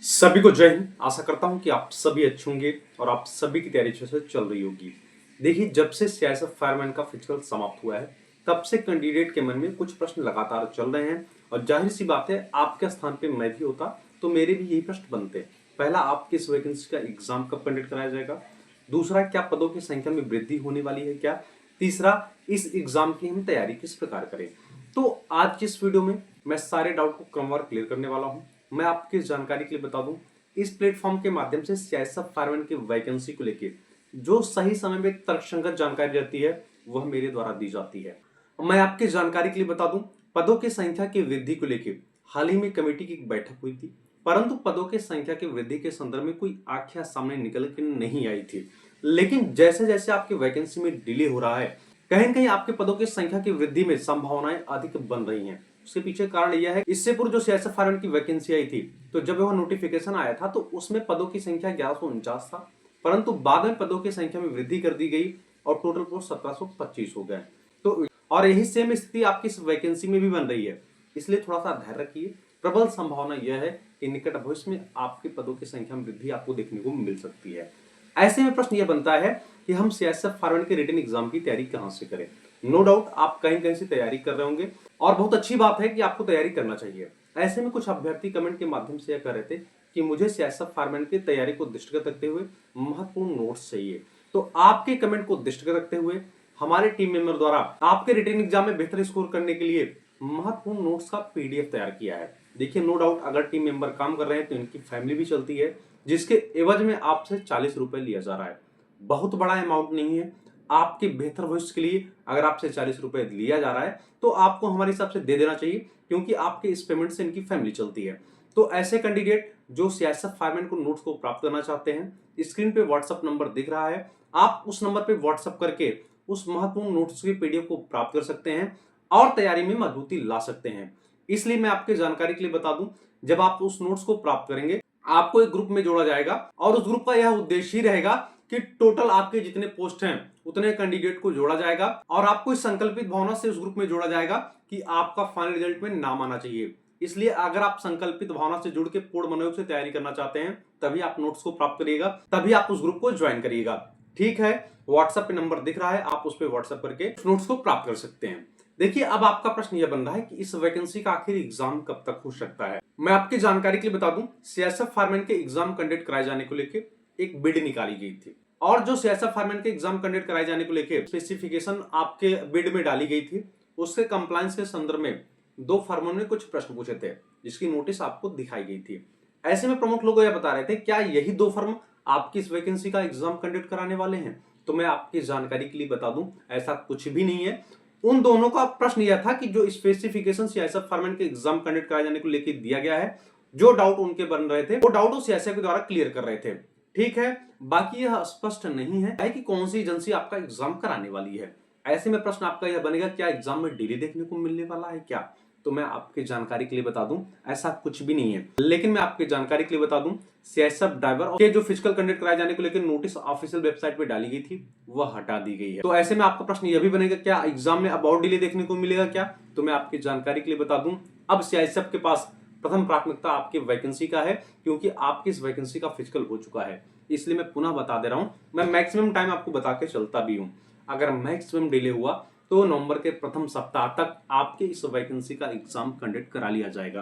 सभी को जय हिंद। आशा करता हूं कि आप सभी अच्छे होंगे और आप सभी की तैयारी अच्छे से चल रही होगी। देखिए, जब से सीआईएसएफ फायरमैन का फिजिकल समाप्त हुआ है तब से कैंडिडेट के मन में कुछ प्रश्न लगातार चल रहे हैं और जाहिर सी बात है, आपके स्थान पे मैं भी होता तो मेरे भी यही प्रश्न बनते। पहला, आपकी इस वैकेंसी का एग्जाम कब कंडक्ट कराया जाएगा? दूसरा, क्या पदों की संख्या में वृद्धि होने वाली है क्या? तीसरा, इस एग्जाम की हम तैयारी किस प्रकार करें? तो आज की इस वीडियो में मैं सारे डाउट को क्रमवार क्लियर करने वाला हूं। मैं आपकी जानकारी के लिए बता दूं, इस प्लेटफॉर्म के माध्यम से सीआईएसएफ फायरमैन की वैकेंसी को लेकर जो सही समय में तर्कसंगत जानकारी रहती है वह मेरे द्वारा दी जाती है। मैं आपकी जानकारी के लिए बता दूं, पदों की संख्या की वृद्धि को लेकर हाल ही में कमेटी की एक बैठक हुई थी, परंतु पदों की संख्या की वृद्धि के संदर्भ में कोई आख्या सामने निकल के नहीं आई थी। लेकिन जैसे जैसे आपकी वैकेंसी में डिले हो रहा है, कहीं न कहीं आपके पदों की संख्या की वृद्धि में संभावनाएं अधिक बन रही हैं। उसके पीछे कारण यह है, इससे पूर्व जो सीआईएसएफ फायरमैन की वैकेंसी आई थी, तो जब वह नोटिफिकेशन आया था तो उसमें पदों की संख्या 1149 था, परंतु बाद में पदों की संख्या में वृद्धि कर दी गई और टोटल पोस्ट 1725 हो गए। तो और यही सेम स्थिति आपकी इस वैकेंसी में भी बन रही है, इसलिए थोड़ा सा धैर्य रखिए। प्रबल संभावना यह है कि निकट भविष्य में आपके पदों की संख्या में वृद्धि आपको देखने को मिल सकती है। ऐसे में प्रश्न यह बनता है कि हम सीआईएसएफ फायरमैन के रिटन एग्जाम की तैयारी कहां से करें? नो डाउट आप कहीं कहीं से तैयारी कर रहे होंगे और बहुत अच्छी बात है कि आपको तैयारी करना चाहिए। ऐसे में कुछ अभ्यर्थी कमेंट के माध्यम से यह कह रहे थे कि मुझे सीआईएसएफ फायरमैन की तैयारी को दृष्टिगत रखते हुए महत्वपूर्ण नोट्स चाहिए। तो आपके कमेंट को दृष्टिगत रखते हुए हमारे टीम मेंबर द्वारा आपके रिटन एग्जाम में बेहतर स्कोर करने के लिए महत्वपूर्ण नोट्स का पीडीएफ तैयार किया है। देखिए, नो डाउट अगर टीम मेंबर काम कर रहे हैं तो इनकी फैमिली भी चलती है, जिसके एवज में आपसे 40 रुपए लिया जा रहा है। बहुत बड़ा अमाउंट नहीं है। आपके बेहतर भविष्य के लिए अगर आपसे 40 रुपए लिया जा रहा है तो आपको हमारे हिसाब से दे देना चाहिए, क्योंकि आपके इस पेमेंट से इनकी फैमिली चलती है। तो ऐसे कैंडिडेट जो सीआईएसएफ फायरमैन को नोट्स को प्राप्त करना चाहते हैं, स्क्रीन पे व्हाट्सएप नंबर दिख रहा है, आप उस नंबर पे व्हाट्सएप करके उस महत्वपूर्ण नोट्स की पीडीएफ को प्राप्त कर सकते हैं और तैयारी में मजबूती ला सकते हैं। इसलिए मैं आपके जानकारी के लिए बता दूं, जब आप उस नोट्स को प्राप्त करेंगे आपको एक ग्रुप में जोड़ा जाएगा और उस ग्रुप का यह उद्देश्य ही रहेगा कि टोटल आपके जितने पोस्ट हैं उतने कैंडिडेट को जोड़ा जाएगा और आपको इस संकल्पित भावना से उस ग्रुप में जोड़ा जाएगा कि आपका फाइनल रिजल्ट में नाम आना चाहिए। इसलिए अगर आप संकल्पित भावना से जुड़ के पूर्ण मनोयोग से तैयारी करना चाहते हैं तभी आप नोट्स को प्राप्त करिएगा, तभी आप उस ग्रुप को ज्वाइन करिएगा। ठीक है, व्हाट्सएप पे नंबर दिख रहा है, आप उस पर व्हाट्सएप करके नोट्स को प्राप्त कर सकते हैं। देखिए, अब आपका प्रश्न यह बन रहा है कि इस वैकेंसी का आखिर एग्जाम कब तक हो सकता है। मैं आपकी जानकारी के लिए बता दूं, सीआईएसएफ फायरमैन के एग्जाम कंडक्ट कराए जाने को लेकर एक बिड निकाली गई थी और जो सीआईएसएफ फायरमैन के एग्जाम कंडक्ट कराए जाने को लेकर स्पेसिफिकेशन आपके बिड में डाली गई थी, उसके कंप्लायंस के संदर्भ में दो फर्मों ने कुछ प्रश्न पूछे थे जिसकी नोटिस आपको दिखाई गई थी। ऐसे में प्रमुख लोग यह बता रहे थे, क्या यही दो फर्म आपकी इस वैकेंसी का एग्जाम कंडक्ट कराने वाले हैं? तो मैं आपकी जानकारी के लिए बता दूं, ऐसा कुछ भी नहीं है। उन दोनों का प्रश्न यह था कि जो स्पेसिफिकेशन सीआईएसएफ फायरमैन के एग्जाम कंडक्ट कराए जाने को लेकर दिया गया है, जो डाउट उनके बन रहे थे वो डाउट सीआईएसएफ के द्वारा क्लियर कर रहे थे। ठीक है, बाकी यह स्पष्ट नहीं है कि कौन सी एजेंसी आपका एग्जाम कराने वाली है। ऐसे में प्रश्न आपका यह बनेगा, क्या एग्जाम में डिले देखने को मिलने वाला है क्या? तो मैं आपकी जानकारी के लिए बता दूं, ऐसा कुछ भी नहीं है। लेकिन मैं आपकी जानकारी के लिए बता दूं, सीआईएसएफ ड्राइवर के जो फिजिकल कंडक्ट कराए जाने को लेकर नोटिस ऑफिशियल वेबसाइट पे डाली गई थी वह हटा दी गई है। तो ऐसे में आपका प्रश्न यह भी बनेगा, क्या एग्जाम में अब और डिले देखने को मिलेगा क्या? तो मैं आपकी जानकारी के लिए बता दूं, अब सीआईएसएफ के पास प्रथम प्राथमिकता आपकी वैकेंसी का है, क्योंकि आपकी इस वैकेंसी का फिजिकल हो चुका है। इसलिए मैं पुनः बता दे रहा हूं, मैं मैक्सिमम टाइम आपको बता के चलता भी हूं। अगर मैक्सिमम डिले हुआ तो नवंबर के प्रथम सप्ताह तक आपके इस वैकेंसी का एग्जाम कंडक्ट करा लिया जाएगा।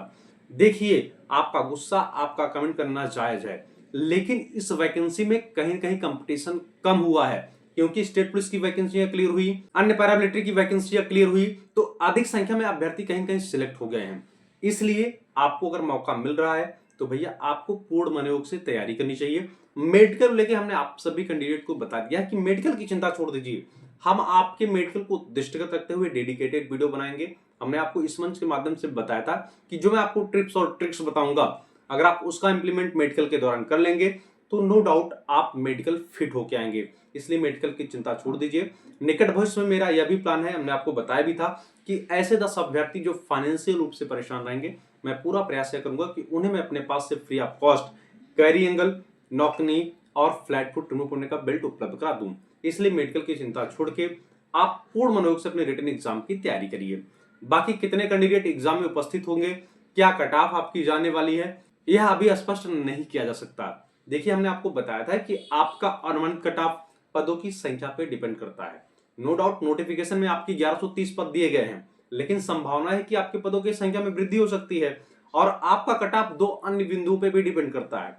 देखिए, आपका गुस्सा, आपका कमेंट करना जायज है, लेकिन इस वैकेंसी में कहीं न कहीं कंपटीशन कम हुआ है, क्योंकि स्टेट पुलिस की वैकेंसियां क्लियर हुई, अन्य पैरामिलिट्री की वैकेंसियां क्लियर हुई, तो अधिक संख्या में अभ्यर्थी कहीं कहीं सिलेक्ट हो गए हैं। इसलिए आपको अगर मौका मिल रहा है तो भैया आपको पूर्ण मनोयोग से तैयारी करनी चाहिए। मेडिकल लेके हमने आप सभी कैंडिडेट को बता दिया कि मेडिकल की चिंता छोड़ दीजिए, हम आपके मेडिकल को दृष्टिगत रखते हुए डेडिकेटेड वीडियो बनाएंगे। हमने आपको इस मंच के माध्यम से बताया था कि जो मैं आपको टिप्स और ट्रिक्स बताऊंगा, अगर आप उसका इंप्लीमेंट मेडिकल के दौरान कर लेंगे तो नो डाउट आप मेडिकल फिट होके आएंगे। इसलिए मेडिकल की चिंता छोड़ दीजिए। निकट भविष्य में मेरा यह भी प्लान है, हमने आपको बताया भी था कि ऐसे 10 अभ्यर्थी जो फाइनेंशियल रूप से परेशान रहेंगे, मैं पूरा प्रयास करूंगा कि उन्हें मैं अपने पास से free of cost carry angle, knock knee और फ्लैट फुट रिमूव करने का बेल्ट उपलब्ध करा दूं। इसलिए मेडिकल की चिंता छोड़ के आप पूर्ण मनोयोग से अपने रिटन एग्जाम की तैयारी करिए। बाकी कितने कैंडिडेट एग्जाम में उपस्थित होंगे, क्या कट ऑफ आपकी जाने वाली है, यह अभी स्पष्ट नहीं किया जा सकता। देखिए, हमने आपको बताया था कि आपका अनुमानित कट ऑफ पदों की संख्या पे डिपेंड करता है। नो डाउट नोटिफिकेशन में आपकी 1130 पद दिए गए हैं, लेकिन संभावना है कि आपके पदों की संख्या में वृद्धि हो सकती है। और आपका कट ऑफ दो अन्य बिंदुओं पे भी डिपेंड करता है।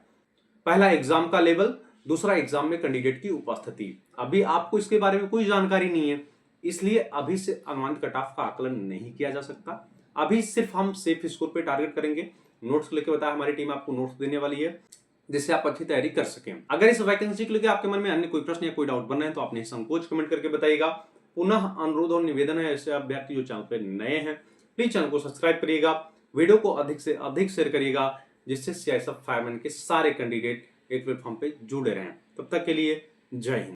पहला एग्जाम का लेवल, दूसरा एग्जाम में कैंडिडेट की उपस्थिति। अभी आपको इसके बारे में कोई जानकारी नहीं है, इसलिए अभी से अनुमानित कट ऑफ का आकलन नहीं किया जा सकता। अभी सिर्फ हम सेफ स्कोर पे टारगेट करेंगे। नोट्स लेके बताया, हमारी टीम आपको नोट्स देने वाली है जिससे आप अच्छी तैयारी कर सकें। अगर इस वैकेंसी को लेकर आपके मन में अन्य कोई प्रश्न या कोई डाउट बन रहे हैं तो आप निसंकोच कमेंट करके बताइएगा। पुनः अनुरोध और निवेदन है, ऐसे अभ्यर्थी जो चैनल पे नए हैं प्लीज चैनल को सब्सक्राइब करिएगा, वीडियो को अधिक से अधिक शेयर करिएगा, जिससे सीआईएसएफ फायरमैन के सारे कैंडिडेट एक प्लेटफॉर्म पे जुड़े रहें। तब तक के लिए जय हिंद।